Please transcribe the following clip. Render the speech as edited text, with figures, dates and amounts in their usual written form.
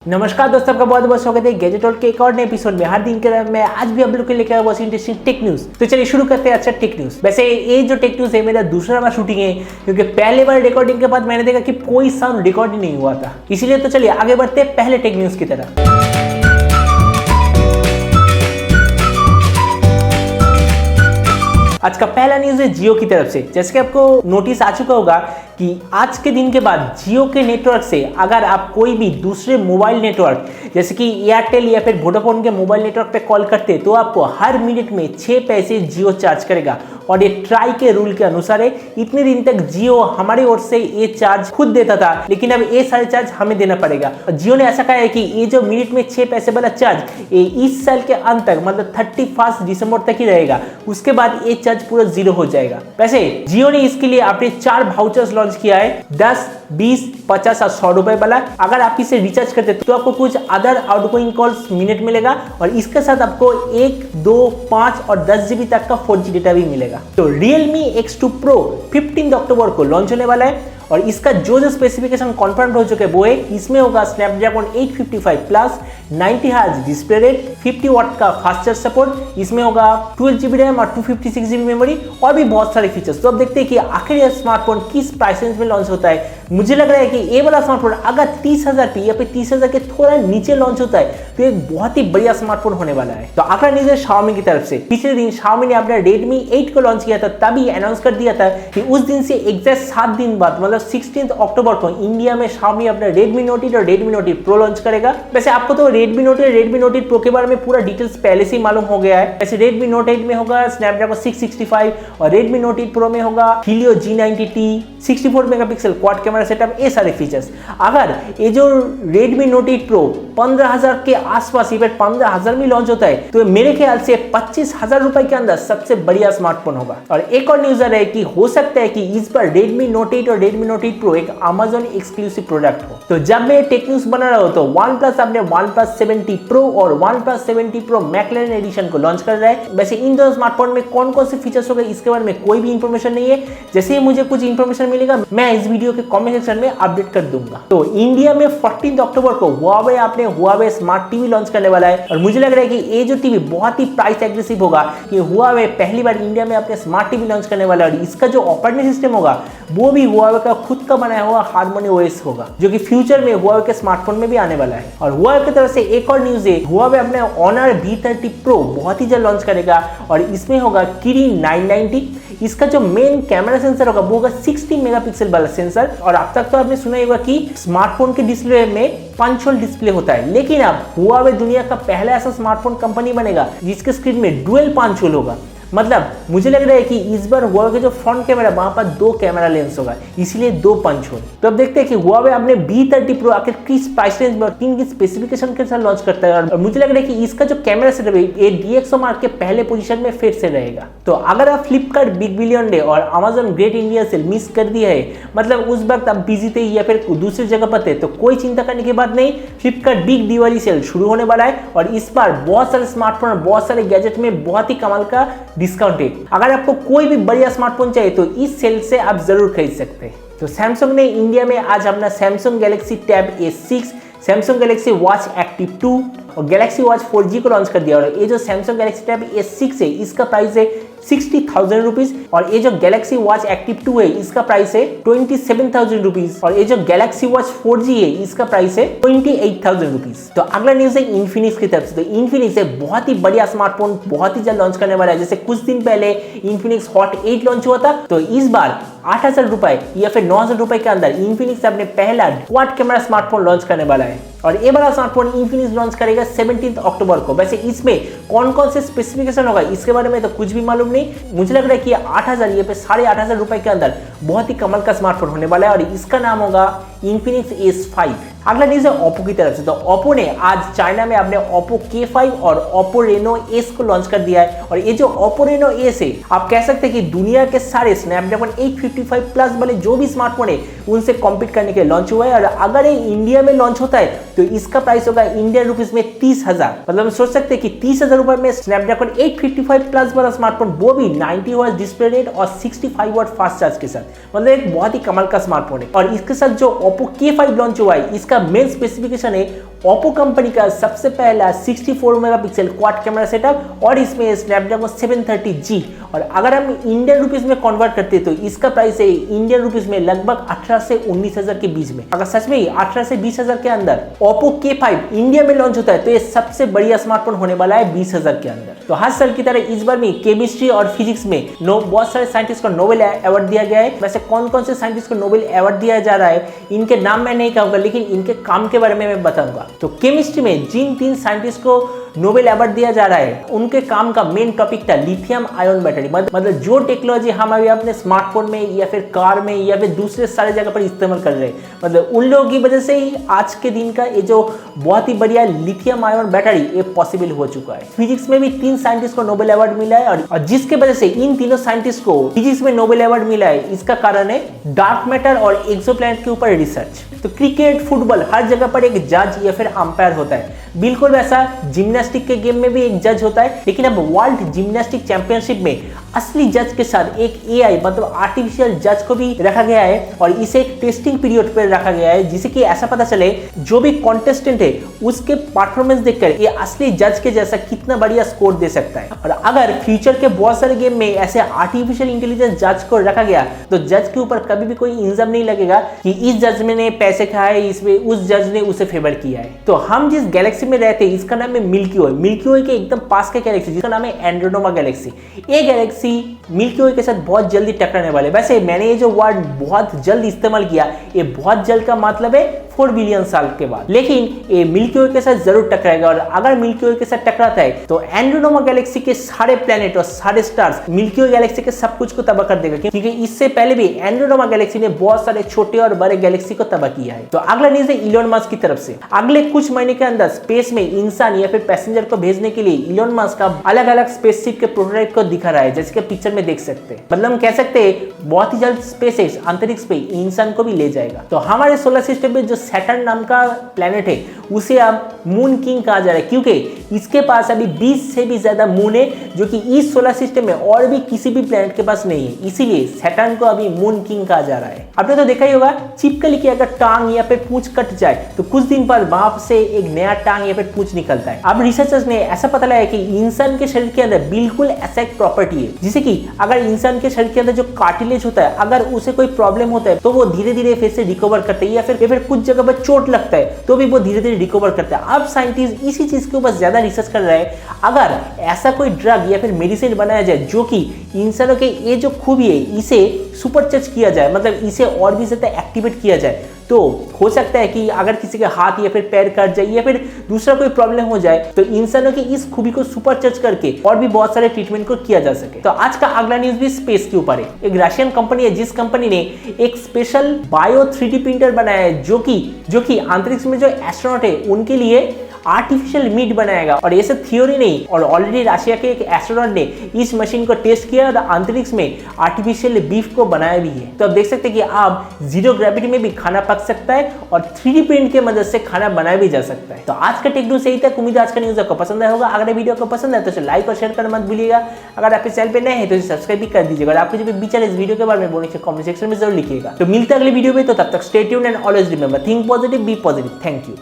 नमस्कार दोस्तों, आपका बहुत बहुत स्वागत है गैजेट वर्ल्ड के एक और नए एपिसोड में। हर दिन के तरह मैं आज भी आप लोग के लेकर आया बहुत इंटरेस्टिंग टेक न्यूज। तो चलिए शुरू करते हैं अच्छा टेक न्यूज। वैसे ये जो टेक न्यूज है मेरा दूसरा बार शूटिंग है, क्योंकि पहले बार रिकॉर्डिंग के बाद मैंने देखा कि कोई साउंड रिकॉर्ड ही नहीं हुआ था। इसीलिए तो चलिए आगे बढ़ते हैं पहले टेक न्यूज की तरफ। आज का पहला न्यूज है जियो की तरफ से। जैसे कि आपको नोटिस आ चुका होगा कि आज के दिन के बाद जियो के नेटवर्क से अगर आप कोई भी दूसरे मोबाइल नेटवर्क जैसे कि एयरटेल या फिर वोडाफोन के मोबाइल नेटवर्क पे कॉल करते तो आपको हर मिनट में 6 पैसे जियो चार्ज करेगा। और ये ट्राई के रूल के अनुसार है। इतने दिन तक जियो हमारी ओर से ये चार्ज खुद देता था, लेकिन अब ये सारे चार्ज हमें देना पड़ेगा। और जियो ने ऐसा कहा है कि ये जो मिनट में 6 पैसे वाला चार्ज ये इस साल के अंत तक मतलब 31 दिसंबर तक ही रहेगा। उसके बाद ये चार्ज पूरा जीरो हो जाएगा। वैसे जियो ने इसके लिए अपने 4 वाउचर्स लॉन्च किया है, 10, 20, 50 और 100 रुपए वाला। अगर आप इसे रिचार्ज करते तो आपको कुछ अदर आउटगोइंग कॉल्स मिनट मिलेगा और इसके साथ आपको 1, 2, 5 और 10 GB तक का 4G डेटा भी मिलेगा। तो Realme X2 Pro 15 अक्टूबर को लॉन्च होने वाला है और इसका जो स्पेसिफिकेशन कॉन्फर्म हो चुके हैं वो है इसमें होगा Snapdragon 855 plus, 90 hertz display rate, 50 वाट का फास्ट चार्ज सपोर्ट, इसमें होगा 12 GB रैम और 256 GB मेमोरी और भी बहुत सारे फीचर्स। तो अब देखते हैं कि आखिर यह स्मार्टफोन किस प्राइस रेंज में लॉन्च होता है। मुझे लग रहा है कि ये वाला स्मार्टफोन अगर 30,000 पे या फिर 30,000 के थोड़ा नीचे लॉन्च होता है तो एक बहुत ही बढ़िया स्मार्टफोन होने वाला है। तो अगला न्यूज है Xiaomi की तरफ से। पिछले दिन Xiaomi ने अपना Redmi 8 को लॉन्च किया था, तभी अनाउंस कर दिया था कि उस दिन से एग्जैक्ट 7 दिन बाद मतलब 16 अक्टूबर को इंडिया में Xiaomi अपना Redmi Note 8 और Redmi Note 8 Pro लॉन्च करेगा। वैसे आपको तो Redmi Note 8 और Redmi Note 8 Pro के बारे में पूरा डिटेल्स पहले से ही मालूम हो गया है। वैसे Redmi Note 8 में होगा Snapdragon 665 और Redmi Note 8 Pro में होगा Helio G90T, 64 megapixel quad camera setup, ये सारे फीचर्स। अगर ये जो Redmi Note 8 Pro 15,000 के आसपास या फिर 15,000 में लॉन्च होता है तो मेरे ख्याल से 25,000 रुपए के अंदर सबसे बढ़िया स्मार्टफोन होगा। और एक और न्यूज है कि हो सकता है कि इस बार Redmi Note 8 और Redmi Note 8 Pro एक Amazon एक्सक्लूसिव प्रोडक्ट हो। तो जब मैं टेक न्यूज बना रहा हूं तो OnePlus अपने OnePlus 70 Pro और OnePlus 70 Pro McLaren एडिशन को लॉन्च कर रहा है। वैसे इन दोनों स्मार्टफोन में कौन कौन से फीचर्स होंगे इसके बारे में कोई भी इंफॉर्मेशन नहीं है। जैसे ही मुझे कुछ इंफॉर्मेशन मिलेगा मैं इस वीडियो के कमेंट सेक्शन में अपडेट कर दूंगा। तो इंडिया में 14 अक्टूबर को Huawei अपने Huawei स्मार्ट टीवी लॉन्च करने वाला है और मुझे लग रहा है कि ये जो टीवी बहुत ही प्राइस एग्रेसिव होगा। कि Huawei पहली बार इंडिया में अपने स्मार्ट टीवी लॉन्च करने वाला है और इसका जो ऑपरेटिंग सिस्टम होगा वो भी Huawei का खुद का बनाया हुआ Harmony OS होगा, जो कि फ्यूचर में Huawei के स्मार्टफोन में भी आने वाला है। और Huawei की तरफ से एक और न्यूज है, Huawei अपने Honor V30 Pro बहुत ही जल्द लॉन्च करेगा और इसमें होगा Kirin 990। इसका जो मेन कैमरा सेंसर होगा वो होगा 60 मेगापिक्सल वाला सेंसर। और अब तक तो आपने सुना ही होगा कि स्मार्टफोन के डिस्प्ले में पंच होल डिस्प्ले होता है, लेकिन अब Huawei दुनिया का पहला ऐसा स्मार्टफोन कंपनी बनेगा जिसके स्क्रीन में डुअल पंच होल होगा। मतलब मुझे लग रहा है कि इस बार Huawei का जो फ्रंट कैमरा वहां पर 2 कैमरा लेंस होगा, इसलिए 2 पंच होल। तो अब देखते हैं कि Huawei अपने V30 Pro आखिर किस प्राइस रेंज में किन स्पेसिफिकेशन के साथ लॉन्च करता है। और मुझे लग रहा है कि इसका जो कैमरा सेटअप है ये DxO मार्क के पहले पोजीशन में फिर से रहेगा। तो अगर आप फ्लिपकार्ट बिग बिलियन डे और Amazon great India sale miss कर दिया है, मतलब उस वक्त आप बिजी थे या फिर दूसरी जगह पर थे, तो कोई चिंता करने की बात नहीं। फ्लिपकार्ट बिग दिवाली सेल शुरू होने वाला है और इस बार बहुत सारे स्मार्टफोन और बहुत सारे गैजेट में बहुत ही कमाल का डिस्काउंट है। अगर आपको कोई भी बढ़िया स्मार्टफोन चाहिए तो इस सेल से आप जरूर खरीद सकते हैं। तो सैमसंग ने इंडिया में आज अपना Samsung Galaxy Tab A6, Samsung Galaxy Watch Active 2 और Galaxy Watch 4G को लॉन्च कर दिया। और ये जो Samsung Galaxy Tab A6 है इसका प्राइस है 60,000 रुपीज और ये जो Galaxy Watch Active 2 है इसका प्राइस है 27,000 रुपीज और ये जो Galaxy Watch 4G है इसका प्राइस है 28,000 रुपीज। तो अगला न्यूज है Infinix की तरफ से। तो Infinix एक बहुत ही बढ़िया स्मार्टफोन बहुत ही जल्द लॉन्च करने वाला है। जैसे कुछ दिन पहले Infinix Hot 8 लॉन्च हुआ था, तो इस बार 8,000 रुपए या फिर 9,000 रुपए के अंदर Infinix अपने पहला क्वाड कैमरा स्मार्टफोन लॉन्च करने वाला है। और ये वाला स्मार्टफोन Infinix लॉन्च करेगा 17 अक्टूबर को। वैसे इसमें कौन कौन से स्पेसिफिकेशन होगा इसके बारे में तो कुछ भी मालूम नहीं। मुझे लग रहा है कि 8,000 या फिर 8,500 रुपए के अंदर बहुत ही कमाल का स्मार्टफोन होने वाला है और इसका नाम होगा Infinix S5। अगला न्यूज है Oppo की तरफ से। तो Oppo ने आज चाइना में अपने Oppo K5 और Oppo Reno S को लॉन्च कर दिया है। और ये जो Oppo Reno S है आप कह सकते हैं कि दुनिया के सारे Snapdragon 855 प्लस वाले जो भी स्मार्टफोन है उनसे कॉम्पीट करने के लिए लॉन्च हुआ है। और अगर ये इंडिया में लॉन्च होता है तो इसका प्राइस होगा इंडियन रुपीज में 30,000। मतलब हम सोच सकते हैं कि 30,000 रुपए में स्नैपड्रैगन 855 प्लस वाला स्मार्टफोन, वो भी 90 वॉट डिस्प्ले रेट और 65 वॉट फास्ट चार्ज के साथ, मतलब एक बहुत ही कमाल का स्मार्टफोन है। और इसके साथ जो Oppo K5 लॉन्च हुआ है, इसका मेन स्पेसिफिकेशन है Oppo कंपनी का सबसे पहला 64 मेगापिक्सल क्वाड कैमरा सेटअप और इसमें स्नैपड्रैगन 730G। और अगर हम इंडियन रुपीज में कन्वर्ट करते हैं तो इसका प्राइस है इंडियन रुपीज में लगभग 18 से 19,000 के बीच में। अगर सच में 18 से 20,000 के अंदर Oppo K5 इंडिया में लॉन्च होता है तो ये सबसे बढ़िया स्मार्टफोन होने वाला है 20,000 के अंदर। तो हर साल की तरह इस बार में केमिस्ट्री और फिजिक्स में बहुत सारे साइंटिस्ट को नोबेल अवार्ड दिया गया है। वैसे कौन कौन से साइंटिस्ट को नोबेल अवार्ड दिया जा रहा है, इनके नाम मैं नहीं कहूंगा, लेकिन इनके काम के बारे में मैं बताऊंगा। तो केमिस्ट्री में जिन 3 साइंटिस्ट को नोबेल अवार्ड दिया जा रहा है, उनके काम का मेन टॉपिक था लिथियम आयन बैटरी। मतलब जो टेक्नोलॉजी हम अभी अपने स्मार्टफोन में या फिर कार में या फिर दूसरे सारे जगह पर इस्तेमाल कर रहे हैं, मतलब उन लोगों की वजह से ही आज के दिन का ये जो बहुत ही बढ़िया लिथियम आयन बैटरी ये पॉसिबल हो चुका है। फिजिक्स में भी 3 साइंटिस्ट को नोबेल अवार्ड मिला है और जिसके वजह से इन तीनों साइंटिस्ट को फिजिक्स में नोबेल अवार्ड मिला है, इसका कारण है डार्क मैटर और एक्सोप्लैनेट के ऊपर रिसर्च। तो क्रिकेट, फुटबॉल हर जगह पर एक जज या फिर अंपायर होता है, बिल्कुल वैसा जिम्नास्टिक के गेम में भी एक जज होता है। लेकिन अब वर्ल्ड जिम्नास्टिक चैंपियनशिप में असली जज के साथ एक एआई मतलब आर्टिफिशियल जज को भी रखा गया है और इसे एक टेस्टिंग पीरियड पर रखा गया है, जिससे कि ऐसा पता चले जो भी कॉन्टेस्टेंट है उसके परफॉर्मेंस देखकर ये असली जज के जैसा कितना बढ़िया स्कोर दे सकता है। और अगर फ्यूचर के बहुत सारे गेम में ऐसे आर्टिफिशियल इंटेलिजेंस जज को रखा गया तो जज के ऊपर कभी भी कोई इल्जाम नहीं लगेगा कि इस जज ने पैसे खाए, इसमें उस जज ने उसे फेवर किया है। तो हम जिस गैलेक्सी में रहते हैं इसका नाम है मिल्की वे। मिल्की वे के एकदम पास के गैलेक्सी जिसका नाम है एंड्रोमेडा गैलेक्सी। ये गैलेक्सी मिल्की वे के साथ बहुत जल्दी टकराने वाले। वैसे मैंने ये जो वर्ड बहुत जल्द इस्तेमाल किया, ये बहुत जल्द का मतलब है 4 बिलियन साल के बाद, लेकिन ये मिल्की वे के साथ जरूर टकराएगा। और अगर मिल्की वे के साथ टकराता है तो एंड्रोमेडा गैलेक्सी के सारे प्लैनेट और सारे स्टार्स मिल्की वे गैलेक्सी के सब कुछ को तबाह कर देगा, क्योंकि इससे पहले भी एंड्रोमेडा गैलेक्सी ने बहुत सारे छोटे और बड़े गैलेक्सी को तबाह किया है। तो अगला न्यूज़ है इलोन मस्क की तरफ से। अगले कुछ महीने के अंदर स्पेस में इंसान या फिर पैसेंजर को भेजने के लिए इलोन मस्क अलग अलग स्पेसशिप के प्रोटोटाइप को दिखा रहा है, जैसे कि पिक्चर में देख सकते हैं। मतलब हम कह सकते हैं बहुत ही जल्द स्पेसएक्स अंतरिक्ष पे इंसान को भी ले जाएगा। तो हमारे सोलर सिस्टम में जो सैटर्न नाम का प्लेनेट है उसे अब मून किंग कहा जा रहा है, क्योंकि इसके पास अभी 20 से भी ज्यादा मून है, जो कि इस सोलर सिस्टम में और भी किसी भी प्लेनेट के पास नहीं है। इसीलिए सैटर्न को अभी मून किंग कहा जा रहा है। आपने तो देखा ही होगा छिपकली की अगर टांग या फिर पूंछ कट जाए तो कुछ दिन बाद वहां से एक नया टांग या फिर पूंछ निकलता है। अब रिसर्चर्स ने ऐसा पता लगाया कि इंसान के शरीर के अंदर बिल्कुल ऐसा एक प्रॉपर्टी है, जिसे कि अगर इंसान के शरीर के अंदर जो कार्टिलेज होता है, अगर उसे कोई प्रॉब्लम होता है तो वो धीरे धीरे फिर से रिकवर करते हैं, या फिर कुछ जगह पर चोट लगता है तो भी वो धीरे धीरे रिकवर करता है। अब साइंटिस्ट इसी चीज के ऊपर ज्यादा रिसर्च कर रहे हैं, अगर ऐसा कोई ड्रग या फिर मेडिसिन बनाया जाए जो कि इंसानों के ये जो खूबी है इसे सुपरचार्ज किया जाए, मतलब इसे और भी ज्यादा एक्टिवेट किया जाए, तो हो सकता है कि अगर किसी के हाथ या फिर पैर कट जाए या फिर दूसरा कोई प्रॉब्लम हो जाए तो इंसानों की इस खूबी को सुपरचार्ज करके और भी बहुत सारे ट्रीटमेंट को किया जा सके। तो आज का अगला न्यूज भी स्पेस के ऊपर है। एक रशियन कंपनी है जिस कंपनी ने एक स्पेशल बायो 3D प्रिंटर बनाया है, जो कि अंतरिक्ष में जो एस्ट्रोनॉट है उनके लिए आर्टिफिशियल मीट बनाएगा। और ये सब थ्योरी नहीं, और ऑलरेडी रशिया के एक एस्ट्रोनॉट ने इस मशीन को टेस्ट किया और अंतरिक्ष में आर्टिफिशियल बीफ को बनाया भी है। तो अब देख सकते हैं कि आप जीरो ग्रेविटी में भी खाना पक सकता है और 3D प्रिंट के मदद से खाना बनाया भी जा सकता है। तो आज का टेक न्यूज़ यही तक। उम्मीद है आज का न्यूज़ आपको पसंद आया होगा। अगर वीडियो को पसंद है तो इसे लाइक और शेयर करना मत भूलिएगा। अगर आप इस चैनल पे नए हैं तो इसे सब्सक्राइब भी कर दीजिएगा। और आपको जो भी विचार इस वीडियो के बारे में बोलने कमेंट सेक्शन में जरूर लिखिएगा। तो मिलते हैं अगले वीडियो में, तो तब तक stay tuned and always remember think positive, be positive. Thank you.